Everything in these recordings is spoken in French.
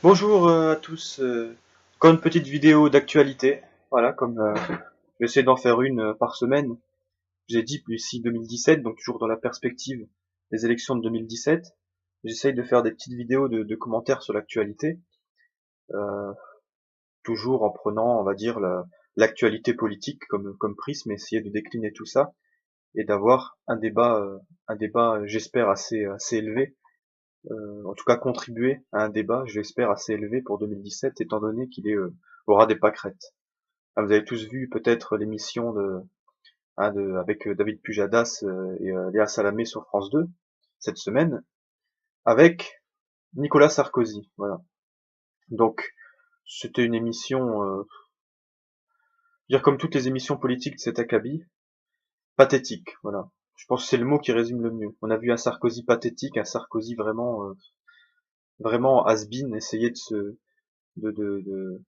Bonjour à tous. Encore une petite vidéo d'actualité. Voilà, comme j'essaie d'en faire une par semaine. J'ai dit ici 2017, donc toujours dans la perspective des élections de 2017. J'essaye de faire des petites vidéos de commentaires sur l'actualité, euh, toujours en prenant, on va dire, l'actualité politique comme prisme, essayer de décliner tout ça et d'avoir un débat, j'espère assez élevé. En tout cas contribuer à un débat, je l'espère, assez élevé pour 2017, étant donné qu'il aura des pâquerettes. Ah, vous avez tous vu peut-être l'émission avec David Pujadas et Léa Salamé sur France 2 cette semaine, avec Nicolas Sarkozy. Voilà. Donc c'était une émission, dire comme toutes les émissions politiques de cet acabit, pathétique. Voilà. Je pense que c'est le mot qui résume le mieux. On a vu un Sarkozy pathétique, un Sarkozy vraiment has-been, essayer de, de, de,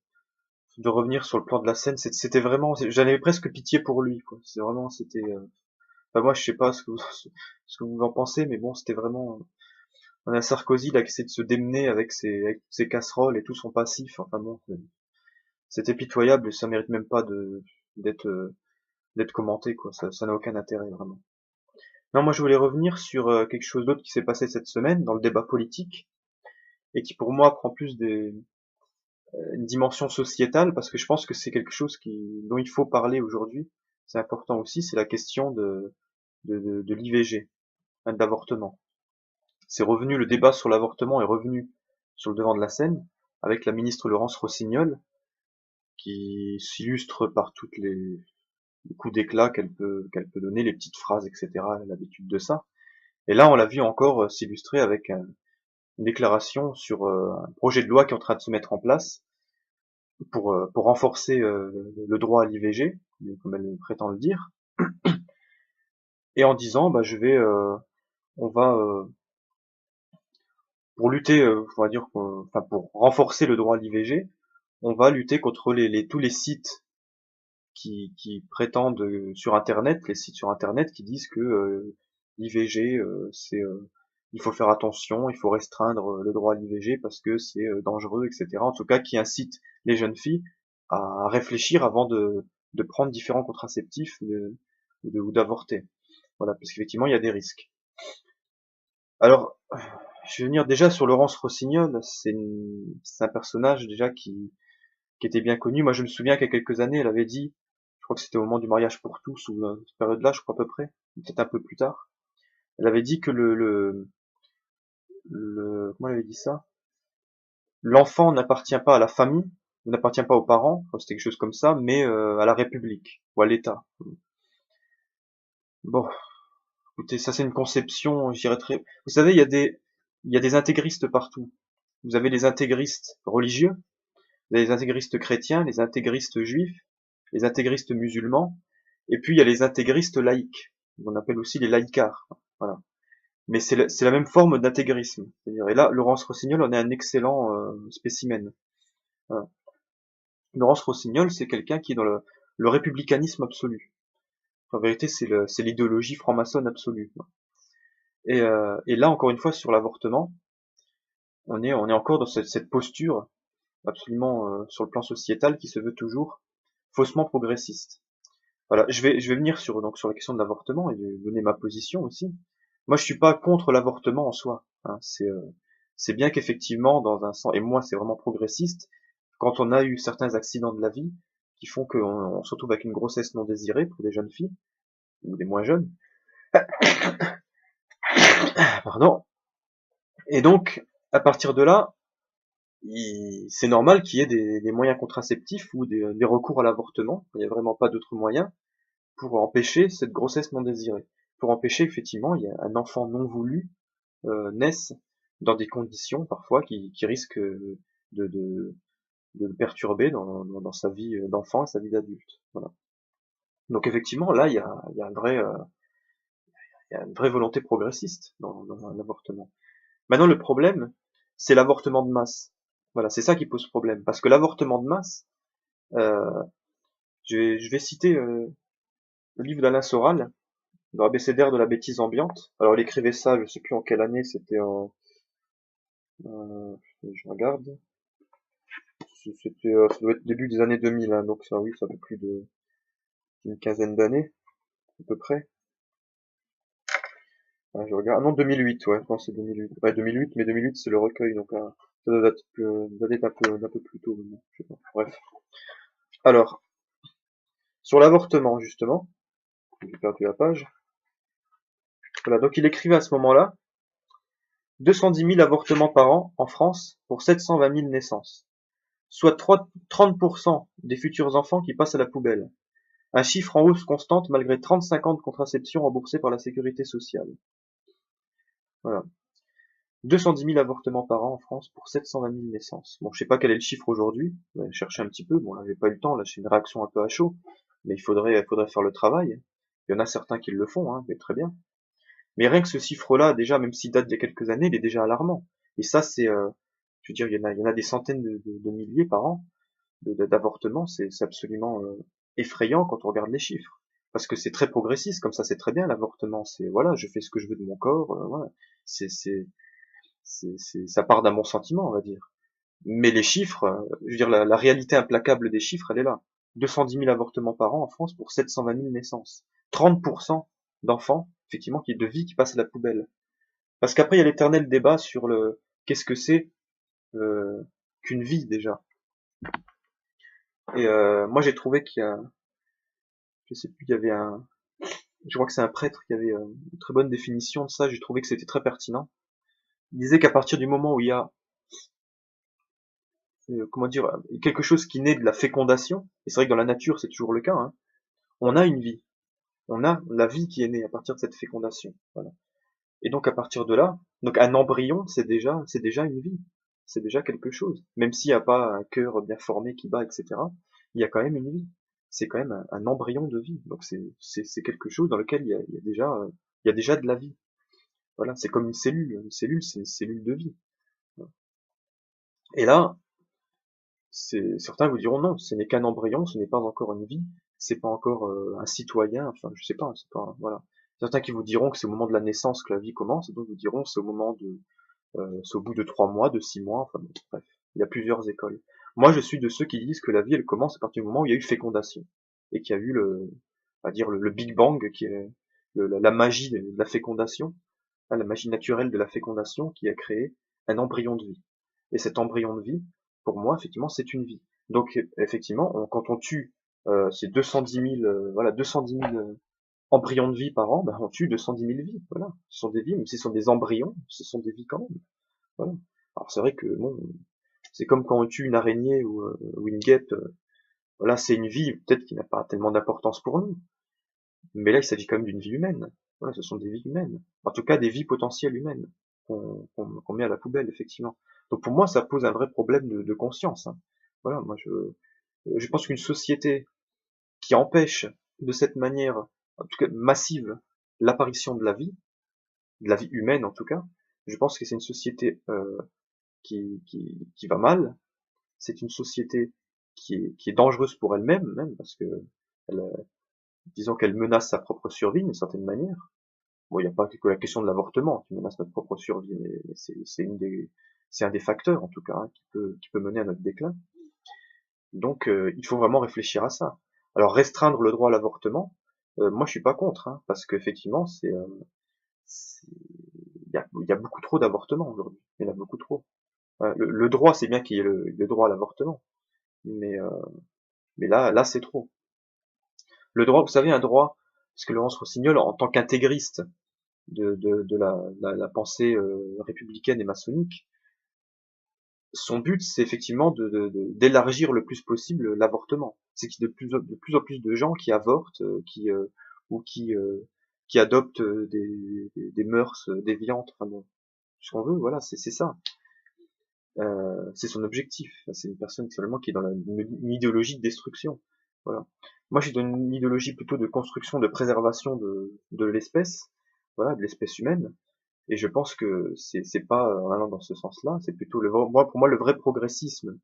de revenir sur le plan de la scène. C'était vraiment, j'en avais presque pitié pour lui, quoi. C'est vraiment, c'était. Enfin, moi, je sais pas ce que vous en pensez, mais bon, c'était vraiment. On a Sarkozy là qui essaie de se démener avec ses casseroles et tout son passif. Enfin bon, c'était pitoyable et ça mérite même pas d'être d'être commenté, quoi. Ça n'a aucun intérêt vraiment. Non, moi je voulais revenir sur quelque chose d'autre qui s'est passé cette semaine dans le débat politique et qui pour moi prend plus une dimension sociétale parce que je pense que c'est quelque chose dont il faut parler aujourd'hui. C'est important aussi, c'est la question de l'IVG, hein, de l'avortement. Le débat sur l'avortement est revenu sur le devant de la scène avec la ministre Laurence Rossignol qui s'illustre par les coups d'éclat qu'elle peut donner, les petites phrases, etc. Elle a l'habitude de ça. Et là, on l'a vu encore s'illustrer avec une déclaration sur un projet de loi qui est en train de se mettre en place pour renforcer le droit à l'IVG, comme elle prétend le dire, et en disant, bah, on va pour lutter, on va dire, enfin pour renforcer le droit à l'IVG, on va lutter contre tous les sites qui prétendent sur Internet, les sites sur Internet qui disent que l'IVG, il faut faire attention, il faut restreindre le droit à l'IVG parce que c'est dangereux, etc. En tout cas, qui incitent les jeunes filles à réfléchir avant de prendre différents contraceptifs ou d'avorter. Voilà, parce qu'effectivement, il y a des risques. Alors, je vais venir déjà sur Laurence Rossignol. C'est un personnage déjà qui était bien connu. Moi, je me souviens qu'il y a quelques années, elle avait dit, je crois que c'était au moment du mariage pour tous, ou cette période-là, je crois à peu près, peut-être un peu plus tard, elle avait dit que comment elle avait dit ça? L'enfant n'appartient pas à la famille, n'appartient pas aux parents, c'était quelque chose comme ça, mais à la République, ou à l'État. Bon, écoutez, ça c'est une conception, je dirais très... Vous savez, il y a des intégristes partout. Vous avez les intégristes religieux, vous avez les intégristes chrétiens, les intégristes juifs, les intégristes musulmans, et puis il y a les intégristes laïcs, qu'on appelle aussi les laïcards. Voilà. Mais c'est la même forme d'intégrisme. C'est-à-dire, et là, Laurence Rossignol en est un excellent spécimen. Voilà. Laurence Rossignol, c'est quelqu'un qui est dans le républicanisme absolu. En vérité, c'est l'idéologie franc-maçonne absolue. Et là, encore une fois, sur l'avortement, on est encore dans cette posture absolument sur le plan sociétal qui se veut toujours faussement progressiste. Voilà, je vais venir sur la question de l'avortement et de donner ma position aussi. Moi, je suis pas contre l'avortement en soi, hein. C'est bien qu'effectivement, dans un sens, et moi, c'est vraiment progressiste, quand on a eu certains accidents de la vie qui font qu'on se retrouve avec une grossesse non désirée pour des jeunes filles ou des moins jeunes, pardon. Et donc, à partir de là, c'est normal qu'il y ait des moyens contraceptifs ou des recours à l'avortement. Il n'y a vraiment pas d'autres moyens pour empêcher cette grossesse non désirée, pour empêcher effectivement il y a un enfant non voulu naisse dans des conditions parfois qui risquent de le perturber dans sa vie d'enfant et sa vie d'adulte. Voilà. Donc effectivement là il y a il y a une vraie volonté progressiste dans l'avortement. Maintenant le problème c'est l'avortement de masse. Voilà, c'est ça qui pose problème parce que l'avortement de masse, euh, je vais citer le livre d'Alain Soral, dans l'abécédaire de la bêtise ambiante. Alors il écrivait ça, je sais plus en quelle année, c'était je regarde. ça doit être début des années 2000, hein, donc ça, oui, ça fait plus d'une quinzaine d'années, à peu près. Ah, je regarde. Ah non, 2008, ouais, non, c'est 2008. Ouais, 2008, mais 2008, c'est le recueil, donc ça doit dater un peu plus tôt, mais bon, je sais pas. Bref. Alors, sur l'avortement, justement, j'ai perdu la page. Voilà, donc il écrivait à ce moment-là, 210 000 avortements par an en France pour 720 000 naissances, soit 30% des futurs enfants qui passent à la poubelle. Un chiffre en hausse constante malgré 35 ans de contraception remboursée par la sécurité sociale. Voilà. 210 000 avortements par an en France pour 720 000 naissances. Bon, je sais pas quel est le chiffre aujourd'hui, je vais chercher un petit peu, bon là j'ai pas eu le temps, là j'ai une réaction un peu à chaud, mais faudrait faire le travail. Il y en a certains qui le font, hein, mais très bien. Mais rien que ce chiffre-là, déjà, même s'il date d'il y a quelques années, il est déjà alarmant. Et ça, je veux dire, il y en a des centaines de milliers par an d'avortements, c'est absolument effrayant quand on regarde les chiffres. Parce que c'est très progressiste, comme ça c'est très bien l'avortement, c'est voilà, je fais ce que je veux de mon corps, voilà. C'est, c'est, ça part d'un bon sentiment, on va dire. Mais les chiffres, je veux dire, la réalité implacable des chiffres, elle est là. 210 000 avortements par an en France pour 720 000 naissances. 30% d'enfants, effectivement, de vie qui passent à la poubelle. Parce qu'après, il y a l'éternel débat sur qu'est-ce que c'est qu'une vie déjà. Et moi, j'ai trouvé qu'il y a, je sais plus, il y avait je crois que c'est un prêtre qui avait une très bonne définition de ça. J'ai trouvé que c'était très pertinent. Il disait qu'à partir du moment où il y a comment dire, quelque chose qui naît de la fécondation, et c'est vrai que dans la nature c'est toujours le cas, hein, on a une vie, on a la vie qui est née à partir de cette fécondation. Voilà. Et donc à partir de là, donc un embryon c'est déjà une vie, c'est déjà quelque chose. Même s'il n'y a pas un cœur bien formé qui bat, etc., il y a quand même une vie. C'est quand même un embryon de vie. Donc c'est quelque chose dans lequel il y a déjà de la vie. Voilà, c'est comme une cellule. Une cellule, c'est une cellule de vie. Et là, certains vous diront non, ce n'est qu'un embryon, ce n'est pas encore une vie, c'est pas encore un citoyen, enfin je sais pas, c'est pas voilà. Certains qui vous diront que c'est au moment de la naissance que la vie commence, et d'autres vous diront c'est au moment c'est au bout de 3 mois, de 6 mois, enfin bon, bref, il y a plusieurs écoles. Moi je suis de ceux qui disent que la vie elle commence à partir du moment où il y a eu fécondation et qu'il y a eu on va dire le Big Bang qui est la magie de la fécondation, hein, la magie naturelle de la fécondation qui a créé un embryon de vie. Et cet embryon de vie, pour moi, effectivement, c'est une vie. Donc, effectivement, quand on tue ces 210 000, voilà, 210 000 embryons de vie par an, ben, on tue 210 000 vies. Voilà, ce sont des vies, même si ce sont des embryons, ce sont des vies quand même. Voilà. Alors c'est vrai que bon, c'est comme quand on tue une araignée ou une guêpe. Voilà, c'est une vie peut-être qui n'a pas tellement d'importance pour nous, mais là, il s'agit quand même d'une vie humaine. Voilà, ce sont des vies humaines. En tout cas, des vies potentielles humaines qu'on met à la poubelle, effectivement. Donc pour moi, ça pose un vrai problème de conscience, hein. Voilà, moi je pense qu'une société qui empêche de cette manière, en tout cas massive, l'apparition de la vie humaine en tout cas, je pense que c'est une société qui va mal. C'est une société qui est dangereuse pour elle-même, même parce que elle, disons qu'elle menace sa propre survie d'une certaine manière. Bon, il n'y a pas que la question de l'avortement qui menace notre propre survie, mais c'est un des facteurs en tout cas, hein, qui peut mener à notre déclin. Donc il faut vraiment réfléchir à ça. Alors restreindre le droit à l'avortement, moi je suis pas contre, hein, parce qu'effectivement il y a beaucoup trop d'avortements aujourd'hui. Il y en a beaucoup trop. Le droit, c'est bien qu'il y ait le droit à l'avortement, mais là c'est trop. Le droit, vous savez, un droit, parce que Laurence Rossignol, en tant qu'intégriste de la pensée républicaine et maçonnique, son but, c'est effectivement d'élargir le plus possible l'avortement. C'est qu'il y a de plus en plus de gens qui avortent, ou qui adoptent des mœurs déviantes, enfin bon, ce qu'on veut, voilà, c'est ça. C'est son objectif. C'est une personne seulement qui est dans une idéologie de destruction. Voilà. Moi, je suis dans une idéologie plutôt de construction, de préservation de l'espèce, voilà, de l'espèce humaine. Et je pense que c'est pas en allant dans ce sens-là, c'est plutôt pour moi le vrai progressisme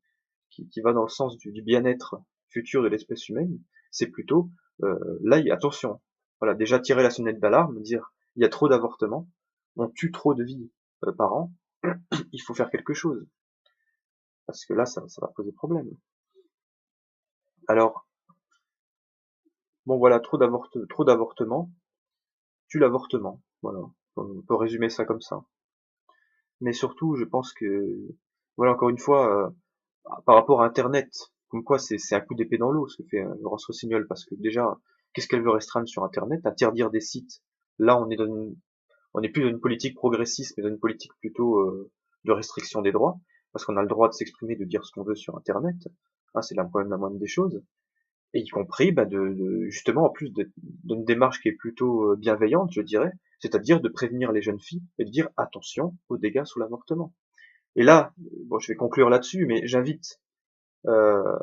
qui va dans le sens du bien-être futur de l'espèce humaine, c'est plutôt là, attention, voilà, déjà tirer la sonnette d'alarme, dire il y a trop d'avortements, on tue trop de vies par an, il faut faire quelque chose. parce que là, ça va poser problème. Alors, bon voilà, trop d'avortements tue l'avortement. Voilà, on peut résumer ça comme ça. Mais surtout, je pense que, voilà, encore une fois, par rapport à Internet, comme quoi c'est un coup d'épée dans l'eau ce que fait Laurence Rossignol, parce que déjà, qu'est-ce qu'elle veut restreindre sur Internet? Interdire des sites. Là, on est plus dans une politique progressiste, mais dans une politique plutôt de restriction des droits, parce qu'on a le droit de s'exprimer, de dire ce qu'on veut sur Internet. Ah, c'est la moindre des choses. Et y compris justement en plus d'une démarche qui est plutôt bienveillante, je dirais, c'est-à-dire de prévenir les jeunes filles et de dire attention aux dégâts sous l'avortement. Et là, bon, je vais conclure là-dessus, mais j'invite euh,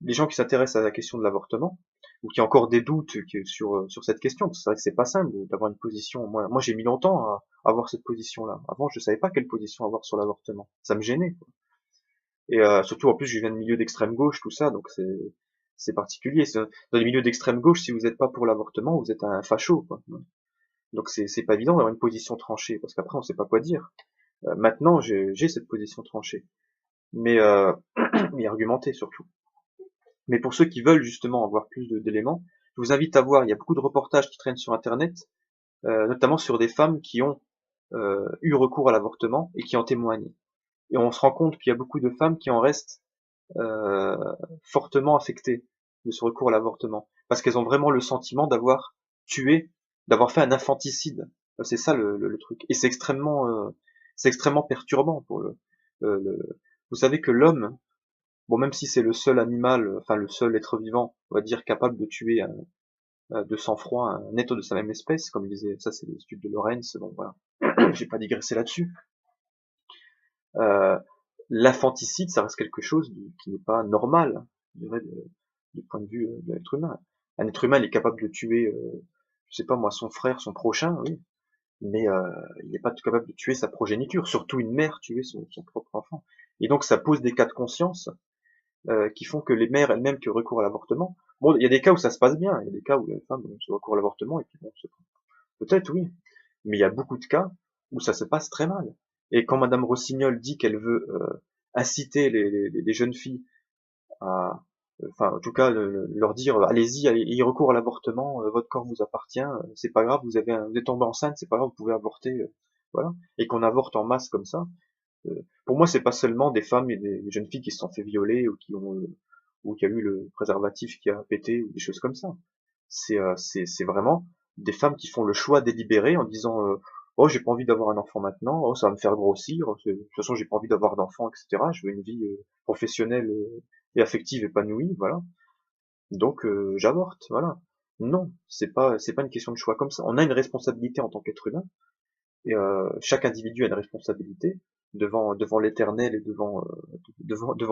les gens qui s'intéressent à la question de l'avortement ou qui ont encore des doutes sur cette question, parce que c'est vrai que c'est pas simple d'avoir une position. Moi j'ai mis longtemps à avoir cette position-là. Avant, je savais pas quelle position avoir sur l'avortement. Ça me gênait, quoi. Et surtout, en plus, je viens de milieu d'extrême gauche, tout ça, donc c'est particulier. Dans les milieux d'extrême gauche, si vous n'êtes pas pour l'avortement, vous êtes un facho, quoi. Donc c'est pas évident d'avoir une position tranchée, parce qu'après on sait pas quoi dire. Maintenant, j'ai cette position tranchée, mais mais argumentée surtout. Mais pour ceux qui veulent justement avoir plus d'éléments, je vous invite à voir. Il y a beaucoup de reportages qui traînent sur Internet, notamment sur des femmes qui ont eu recours à l'avortement et qui en témoignent. Et on se rend compte qu'il y a beaucoup de femmes qui en restent euh, fortement affectées de ce recours à l'avortement, parce qu'elles ont vraiment le sentiment d'avoir tué, d'avoir fait un infanticide. C'est ça le truc. Et c'est extrêmement perturbant pour Vous savez que l'homme, bon, même si c'est le seul animal, enfin le seul être vivant, on va dire, capable de tuer de sang-froid un être de sa même espèce, comme il disait, ça c'est l'étude de Lorenz, bon voilà, j'ai pas digressé là-dessus. Euh, L'infanticide, ça reste quelque chose qui n'est pas normal, je dirais, du point de vue de l'être humain. Un être humain, il est capable de tuer, je sais pas moi, son frère, son prochain, oui, mais il n'est pas capable de tuer sa progéniture, surtout une mère tuer son propre enfant. Et donc ça pose des cas de conscience qui font que les mères elles-mêmes qui recourent à l'avortement, bon, il y a des cas où ça se passe bien, il y a des cas où les femmes se recourent à l'avortement et puis bon, peut-être oui, mais il y a beaucoup de cas où ça se passe très mal. Et quand Madame Rossignol dit qu'elle veut inciter les jeunes filles à, enfin en tout cas leur dire allez-y, ayez recours à l'avortement, votre corps vous appartient, c'est pas grave, vous êtes tombé enceinte, c'est pas grave, vous pouvez avorter, voilà, et qu'on avorte en masse comme ça. Pour moi, c'est pas seulement des femmes et des jeunes filles qui se sont fait violer ou qui a eu le préservatif qui a pété ou des choses comme ça. C'est vraiment des femmes qui font le choix délibéré en disant oh j'ai pas envie d'avoir un enfant maintenant, oh ça va me faire grossir, de toute façon j'ai pas envie d'avoir d'enfant, etc. Je veux une vie professionnelle et affective épanouie, voilà. Donc j'avorte, voilà. Non, c'est pas une question de choix comme ça. On a une responsabilité en tant qu'être humain et chaque individu a une responsabilité devant l'éternel et devant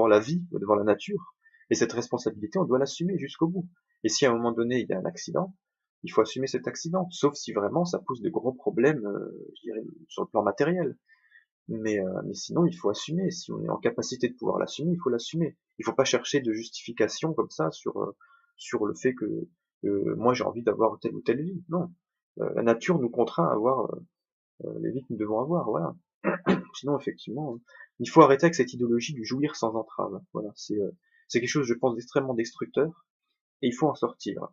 la vie, devant la nature. Et cette responsabilité, on doit l'assumer jusqu'au bout. Et si à un moment donné il y a un accident, il faut assumer cet accident, sauf si vraiment ça pose de gros problèmes, je dirais, sur le plan matériel. Mais sinon, il faut assumer. Si on est en capacité de pouvoir l'assumer, il faut l'assumer. Il faut pas chercher de justification comme ça sur le fait que moi j'ai envie d'avoir telle ou telle vie. Non. La nature nous contraint à avoir les vies que nous devons avoir, voilà. Sinon, effectivement, il faut arrêter avec cette idéologie du jouir sans entrave. Voilà, c'est quelque chose, je pense, d'extrêmement destructeur, et il faut en sortir.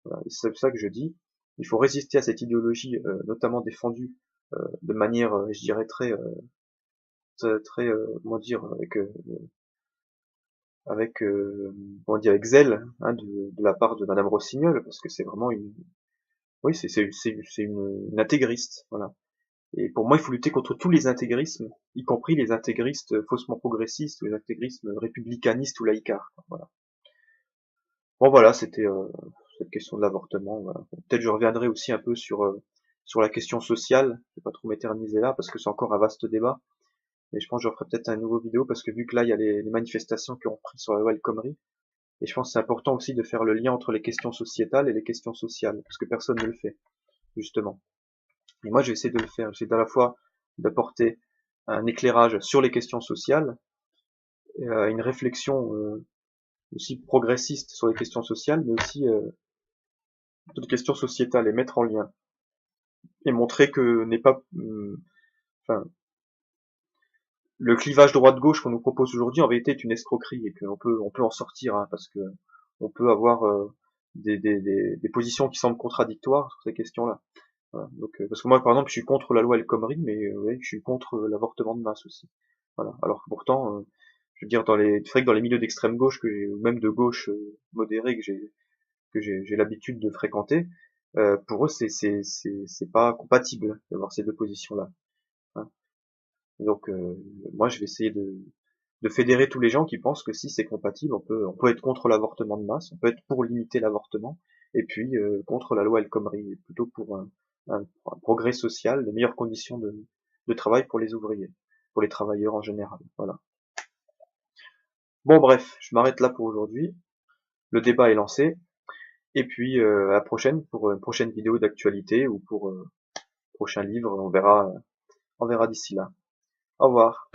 Voilà. C'est pour ça que je dis, il faut résister à cette idéologie, notamment défendue de manière, je dirais, très, comment dire, comment dire, avec zèle, hein, de la part de Madame Rossignol, parce que c'est vraiment oui, c'est une intégriste, voilà. Et pour moi, il faut lutter contre tous les intégrismes, y compris les intégristes faussement progressistes ou les intégrismes républicanistes ou laïcards. Voilà. Bon, voilà, c'était cette question de l'avortement. Voilà. Peut-être je reviendrai aussi un peu sur la question sociale. Je vais pas trop m'éterniser là parce que c'est encore un vaste débat. Mais je pense que je ferai peut-être un nouveau vidéo parce que vu que là, il y a les manifestations qui ont pris sur la loi El Khomri. Et je pense que c'est important aussi de faire le lien entre les questions sociétales et les questions sociales parce que personne ne le fait, justement. Et moi, j'ai essayé de le faire. J'ai à la fois d'apporter un éclairage sur les questions sociales, une réflexion aussi progressiste sur les questions sociales, mais aussi toutes les questions sociétales et mettre en lien et montrer que n'est pas, enfin, le clivage droite-gauche qu'on nous propose aujourd'hui en vérité est une escroquerie et on peut en sortir, hein, parce que on peut avoir des positions qui semblent contradictoires sur ces questions-là. Voilà. Donc, parce que moi, par exemple, je suis contre la loi El Khomri, mais ouais, je suis contre l'avortement de masse aussi. Voilà. Alors que pourtant, je veux dire, c'est vrai que dans les milieux d'extrême gauche ou même de gauche modérée j'ai l'habitude de fréquenter, pour eux, c'est pas compatible d'avoir ces deux positions-là. Hein. Donc, moi, je vais essayer de fédérer tous les gens qui pensent que si c'est compatible, on peut être contre l'avortement de masse, on peut être pour limiter l'avortement, et puis contre la loi El Khomri, plutôt pour un progrès social, de meilleures conditions de travail pour les ouvriers, pour les travailleurs en général. Voilà. Bon, bref, je m'arrête là pour aujourd'hui. Le débat est lancé, et puis à la prochaine pour une prochaine vidéo d'actualité ou pour prochain livre, on verra d'ici là. Au revoir.